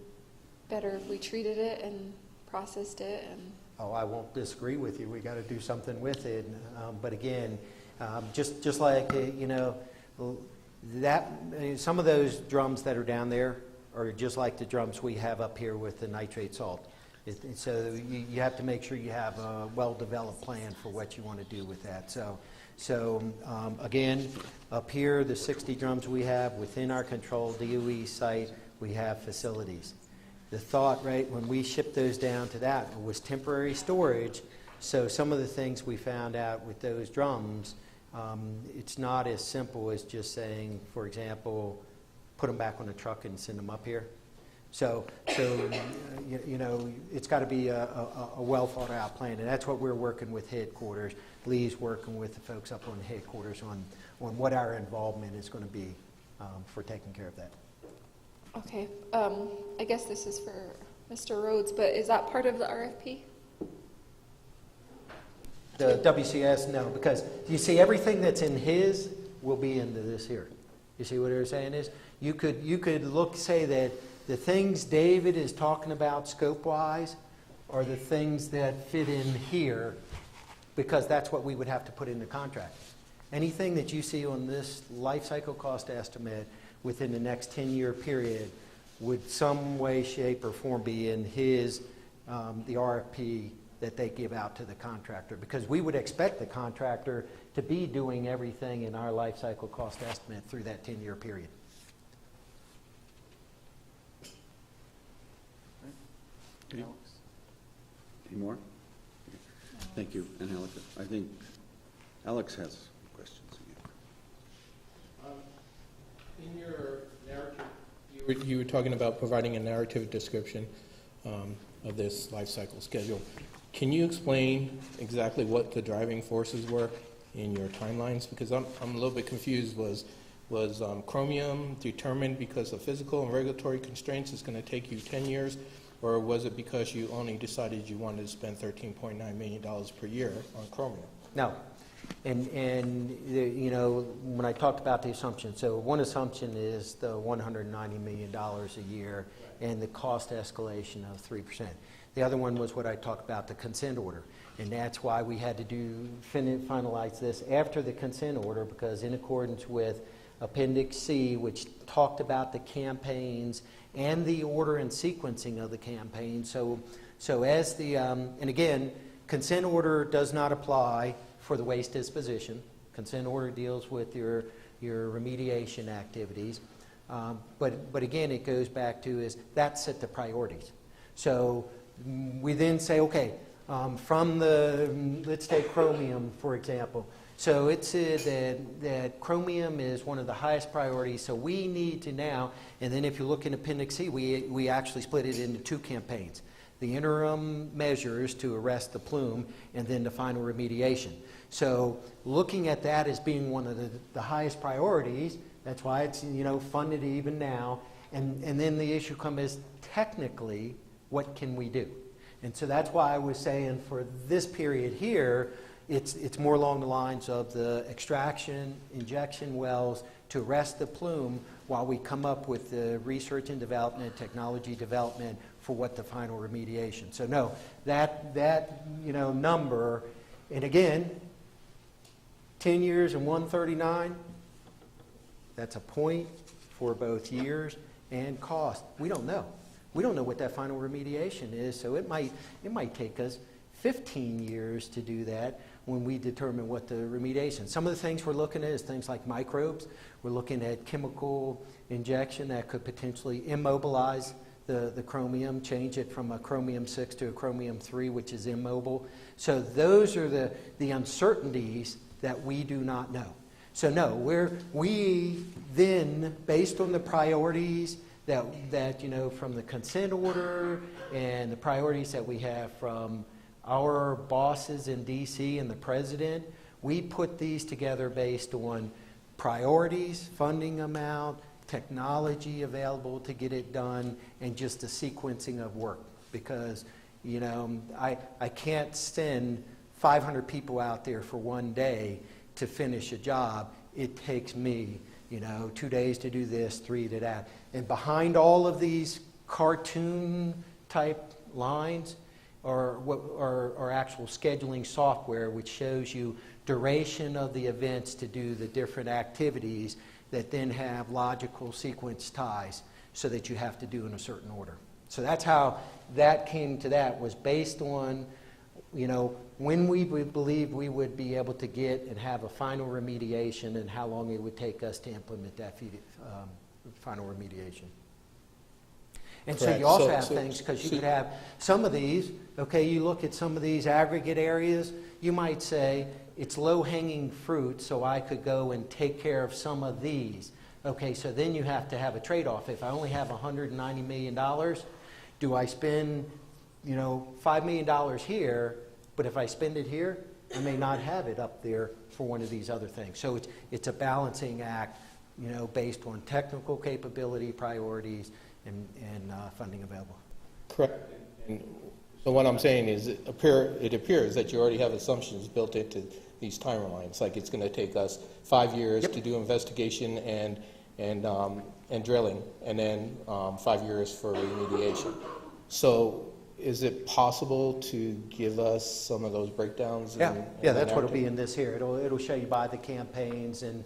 better if we treated it and processed it and, Oh, I won't disagree with you. We got to do something with it. But again, just like that, some of those drums that are down there are just like the drums we have up here with the nitrate salt. So you have to make sure you have a well-developed plan for what you want to do with that. So again, up here, the 60 drums we have within our controlled DOE site, we have facilities. The thought, right, when we shipped those down to that was temporary storage. So some of the things we found out with those drums, it's not as simple as just saying, for example, put them back on a truck and send them up here. So it's got to be a well thought out plan, and that's what we're working with headquarters. Lee's working with the folks up on headquarters on what our involvement is going to be for taking care of that. okay. I guess this is for Mr. Rhodes, but is that part of the RFP? The WCS, no, because you see everything that's in his will be into this here. You see what they're saying is? You could say that the things David is talking about scope-wise are the things that fit in here, because that's what we would have to put in the contract. Anything that you see on this life cycle cost estimate within the next 10-year period would some way, shape, or form be in his, the RFP that they give out to the contractor, because we would expect the contractor to be doing everything in our life cycle cost estimate through that 10-year period. Any more? Thank you. And Alex, I think Alex has questions again. In your narrative, you were talking about providing a narrative description of this life cycle schedule. Can you explain exactly what the driving forces were in your timelines? Because I'm a little bit confused. Was chromium determined because of physical and regulatory constraints it's going to take you 10 years? Or was it because you only decided you wanted to spend $13.9 million per year on chromium? No. And when I talked about the assumption, so one assumption is the $190 million a year and the cost escalation of 3%. The other one was what I talked about, the consent order. And that's why we had to finalize this after the consent order, because in accordance with Appendix C, which talked about the campaigns and the order and sequencing of the campaign. So as the, and again, consent order does not apply for the waste disposition. Consent order deals with your remediation activities. But again, it goes back to is that set the priorities. So we then say, okay, from the, let's take chromium, for example. So it said that chromium is one of the highest priorities, so we need to now, and then if you look in Appendix C, we actually split it into two campaigns. The interim measures to arrest the plume, and then the final remediation. So looking at that as being one of the highest priorities, that's why it's funded even now, and then the issue comes is technically, what can we do? And so that's why I was saying for this period here, it's more along the lines of the extraction, injection wells to arrest the plume while we come up with the research and development, technology development for what the final remediation. So no, that number, and again, 10 years and 139, that's a point for both years and cost. We don't know. We don't know what that final remediation is, so it might take us 15 years to do that when we determine what the remediation. Some of the things we're looking at is things like microbes. We're looking at chemical injection that could potentially immobilize the chromium, change it from a chromium 6 to a chromium 3, which is immobile. So those are the uncertainties that we do not know. So no, we then, based on the priorities that you know, from the consent order and the priorities that we have from our bosses in DC and the president, we put these together based on priorities, funding amount, technology available to get it done, and just the sequencing of work. Because, you know, I can't send 500 people out there for one day to finish a job. It takes me, you know, 2 days to do this, 3 to that. And behind all of these cartoon type lines are actual scheduling software, which shows you duration of the events to do the different activities that then have logical sequence ties so that you have to do in a certain order. So that's how that came to that, was based on, you know, when we would believe we would be able to get and have a final remediation and how long it would take us to implement that final remediation. And so Correct. you also So- have so- things, because you so- could have some of these, okay, you look at some of these aggregate areas, you might say, it's low-hanging fruit, so I could go and take care of some of these. Okay, so then you have to have a trade-off. If I only have $190 million, do I spend, you know, $5 million here, but if I spend it here, I may not have it up there for one of these other things. So it's a balancing act, you know, based on technical capability, priorities, and funding available. Correct. And so what I'm saying is it appears that you already have assumptions built into these timelines. Like it's going to take us 5 years Yep. to do investigation and drilling, and then 5 years for remediation. So is it possible to give us some of those breakdowns? Yeah, in that's the what it'll be narrative? in this here. It'll show you by the campaigns and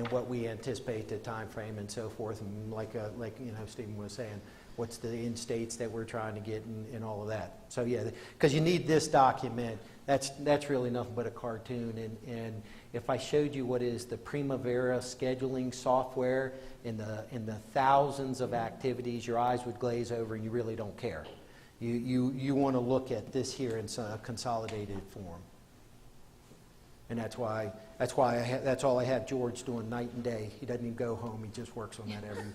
what we anticipate the time frame and so forth. And like you know, Stephen was saying, what's the end states that we're trying to get and all of that. So yeah, because you need this document. That's really nothing but a cartoon. And if I showed you what is the Primavera scheduling software in the thousands of activities, your eyes would glaze over and you really don't care. You want to look at this here in a consolidated form. And that's all I have George doing night and day. He doesn't even go home. He just works on that every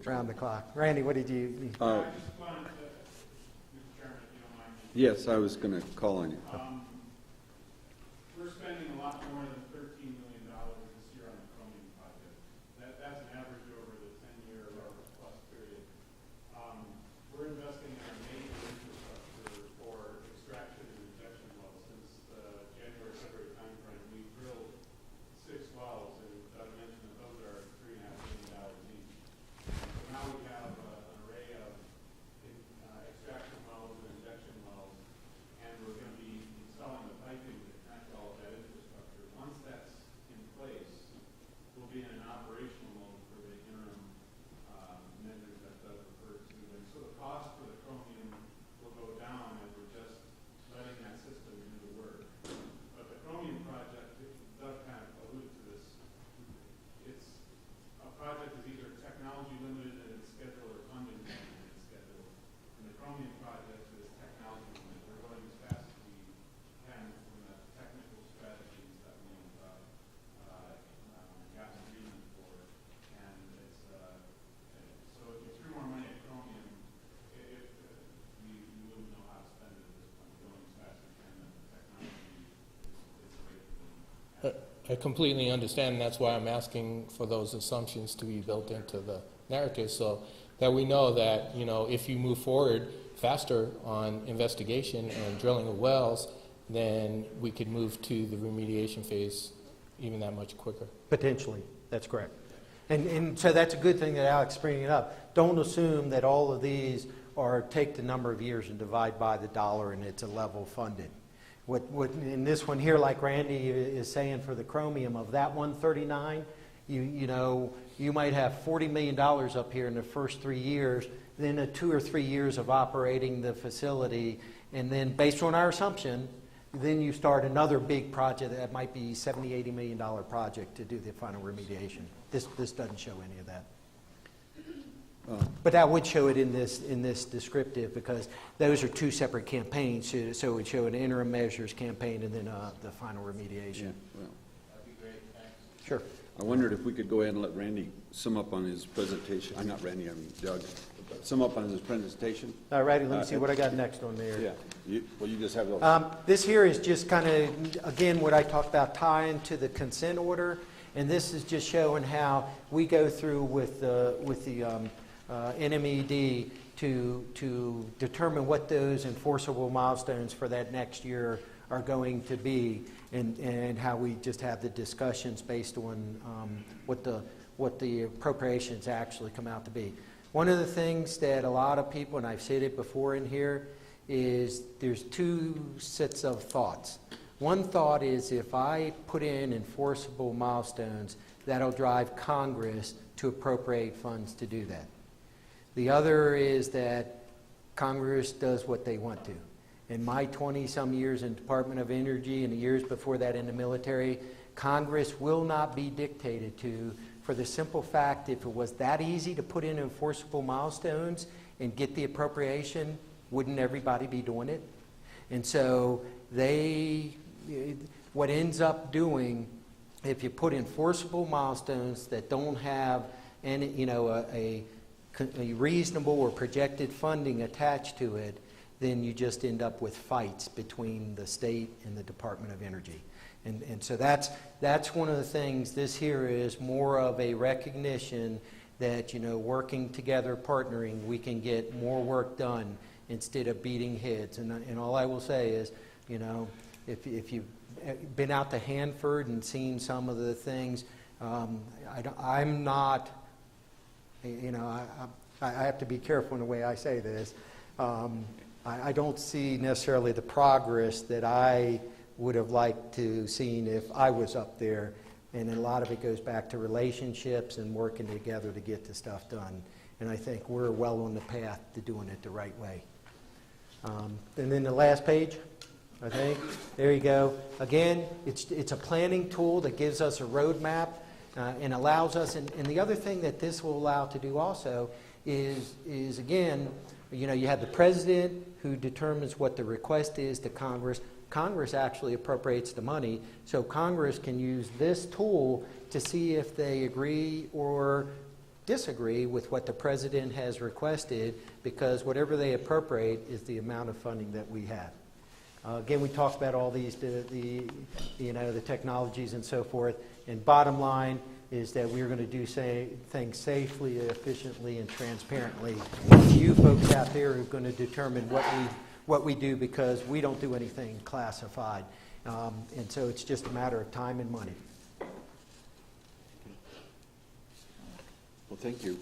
round the clock. Randy, what did you? I just wanted to, Mr. Chairman, if you don't mind. Yes, I was going to call on you. We're spending a lot more than $13 million this year on the chromium project. That's an average over the 10-year plus period. We're investing in a major infrastructure for extraction and injection wells. Since the January-February timeframe, we've drilled 6 wells, and Doug mentioned that those are $3.5 million each. So now we have an array of extraction wells and injection wells, and we're going to be installing the piping to connect all of that infrastructure. Once that's in place, we'll be in an operational mode for the interim measures that Doug referred to. And so the cost for the chromium will go down as we're just letting that system do the work. But the chromium project, Doug kind of alluded to this, it's a project is either technology limited in its schedule or funding limited in its schedule. And the chromium project is technology limited. We're going as fast as we can from the technical strategies that we've got agreement for. And it's so if you threw more money at chromium, we wouldn't know how to spend it at this point. We're going as fast as we can, and the technology is the way to do it. I completely understand, and that's why I'm asking for those assumptions to be built into the narrative, so that we know that, you know, if you move forward faster on investigation and drilling of wells, then we could move to the remediation phase even that much quicker. Potentially, that's correct. And so that's a good thing that Alex is bringing it up. Don't assume that all of these are take the number of years and divide by the dollar and it's a level funded. What in this one here, like Randy is saying for the chromium, of that 139, you know, you might have $40 million up here in the first 3 years, then 2 or 3 years of operating the facility, And then based on our assumption, then you start another big project that might be $70, $80 million project to do the final remediation. This doesn't show any of that. But that would show it in this descriptive, because those are two separate campaigns. So it would show an interim measures campaign and then the final remediation. Yeah, well, That'd be great, thanks. Sure. I wondered if we could go ahead and let Randy sum up on his presentation. Not Randy, I mean Doug. Sum up on his presentation. All righty, let me see what I got next on there. Yeah. You just have those. This here is just kind of, again, what I talked about tying to the consent order. And this is just showing how we go through with the NMED to determine what those enforceable milestones for that next year are going to be, and how we just have the discussions based on what the appropriations actually come out to be. One of the things that a lot of people, and I've said it before in here, is there's two sets of thoughts. One thought is, if I put in enforceable milestones, that'll drive Congress to appropriate funds to do that. The other is that Congress does what they want to. In my 20-some years in Department of Energy and the years before that in the military, Congress will not be dictated to, for the simple fact, if it was that easy to put in enforceable milestones and get the appropriation, wouldn't everybody be doing it? And so what ends up doing, if you put enforceable milestones that don't have any, a reasonable or projected funding attached to it, then you just end up with fights between the state and the Department of Energy. And so that's one of the things. This here is more of a recognition that, working together, partnering, we can get more work done instead of beating heads. And all I will say is, if you've been out to Hanford and seen some of the things, I'm not, I have to be careful in the way I say this. I don't see necessarily the progress that I would have liked to seen if I was up there, and a lot of it goes back to relationships and working together to get the stuff done. And I think we're well on the path to doing it the right way. And then the last page, I think, there you go. Again, it's a planning tool that gives us a roadmap and allows us, and the other thing that this will allow to do also is again, you have the president who determines what the request is to Congress. Congress actually appropriates the money, so Congress can use this tool to see if they agree or disagree with what the president has requested, because whatever they appropriate is the amount of funding that we have. Again, we talked about all these, the technologies and so forth, and bottom line is that we're going to do things safely, efficiently, and transparently. You folks out there are going to determine what we do, because we don't do anything classified. And so it's just a matter of time and money. Well, thank you.